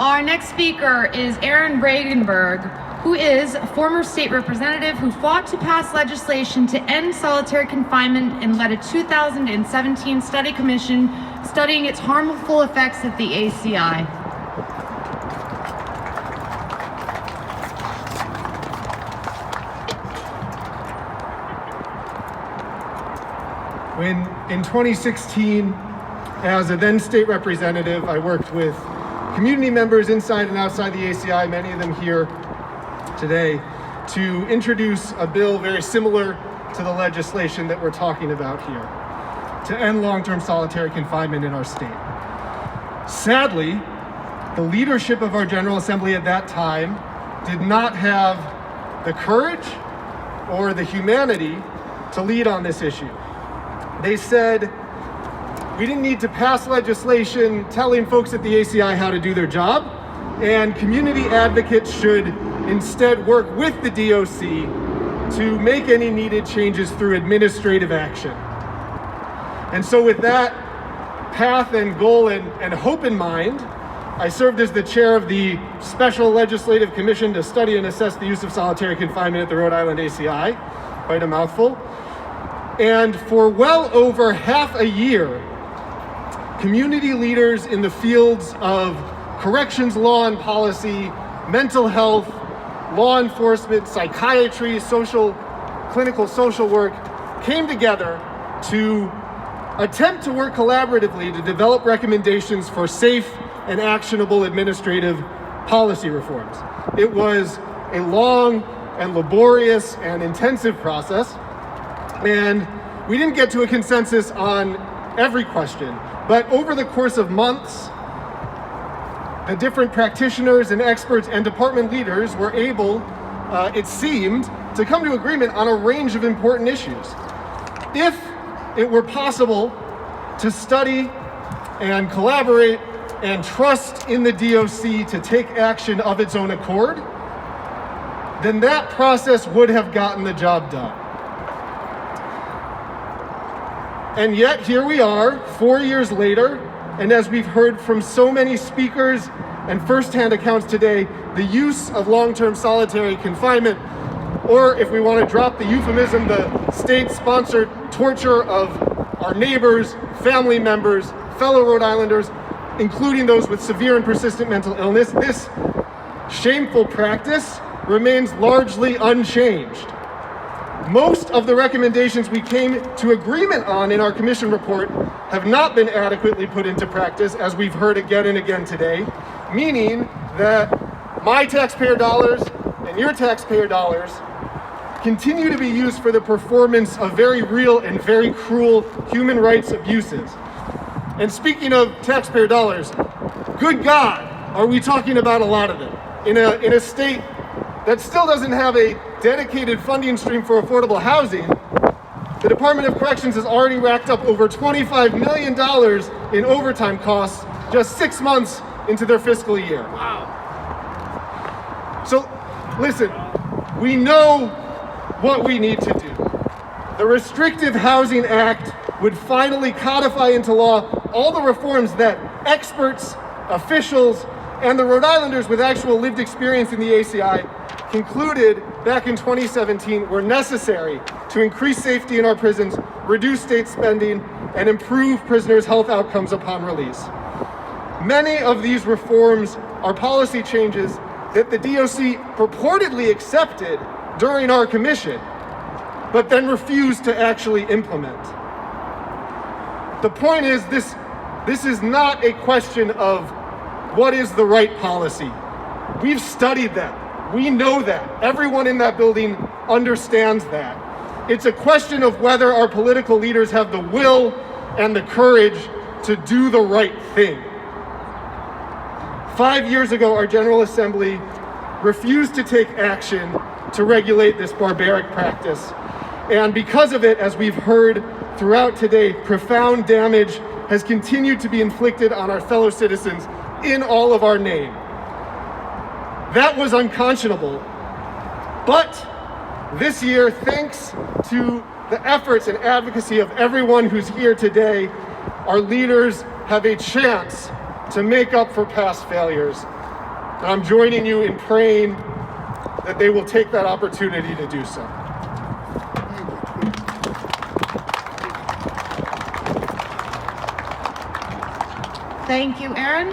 Our next speaker is Aaron Regenberg, who is a former state representative who fought to pass legislation to end solitary confinement and led a 2017 study commission studying its harmful effects at the ACI. In 2016, as a then state representative, I worked with community members inside and outside the ACI, many of them here today, to introduce a bill very similar to the legislation that we're talking about here, to end long-term solitary confinement in our state. Sadly, the leadership of our General Assembly at that time did not have the courage or the humanity to lead on this issue. They said, we didn't need to pass legislation telling folks at the ACI how to do their job, and community advocates should instead work with the DOC to make any needed changes through administrative action. And so with that path and goal and hope in mind, I served as the chair of the Special Legislative Commission to study and assess the use of solitary confinement at the Rhode Island ACI, quite a mouthful. And for well over half a year, community leaders in the fields of corrections law and policy, mental health, law enforcement, psychiatry, clinical social work came together to attempt to work collaboratively to develop recommendations for safe and actionable administrative policy reforms. It was a long and laborious and intensive process, and we didn't get to a consensus on every question, but over the course of months, the different practitioners and experts and department leaders were able, it seemed, to come to agreement on a range of important issues. If it were possible to study and collaborate and trust in the DOC to take action of its own accord, then that process would have gotten the job done. And yet here we are, 4 years later, and as we've heard from so many speakers and firsthand accounts today, the use of long-term solitary confinement, or if we want to drop the euphemism, the state-sponsored torture of our neighbors, family members, fellow Rhode Islanders, including those with severe and persistent mental illness, this shameful practice remains largely unchanged. Most of the recommendations we came to agreement on in our commission report have not been adequately put into practice, as we've heard again and again today, meaning that my taxpayer dollars and your taxpayer dollars continue to be used for the performance of very real and very cruel human rights abuses. And speaking of taxpayer dollars, good God, are we talking about a lot of them in a state that still doesn't have a dedicated funding stream for affordable housing. The Department of Corrections has already racked up over $25 million in overtime costs just 6 months into their fiscal year. Wow. So listen, we know what we need to do. The Restrictive Housing Act would finally codify into law all the reforms that experts, officials, and the Rhode Islanders with actual lived experience in the ACI concluded back in 2017 were necessary to increase safety in our prisons, reduce state spending, and improve prisoners' health outcomes upon release. Many of these reforms are policy changes that the DOC purportedly accepted during our commission, but then refused to actually implement. The point is, this is not a question of what is the right policy. We've studied that. We know that. Everyone in that building understands that. It's a question of whether our political leaders have the will and the courage to do the right thing. 5 years ago, our General Assembly refused to take action to regulate this barbaric practice. And because of it, as we've heard throughout today, profound damage has continued to be inflicted on our fellow citizens in all of our name. That was unconscionable. But this year, thanks to the efforts and advocacy of everyone who's here today, our leaders have a chance to make up for past failures. And I'm joining you in praying that they will take that opportunity to do so. Thank you, Aaron.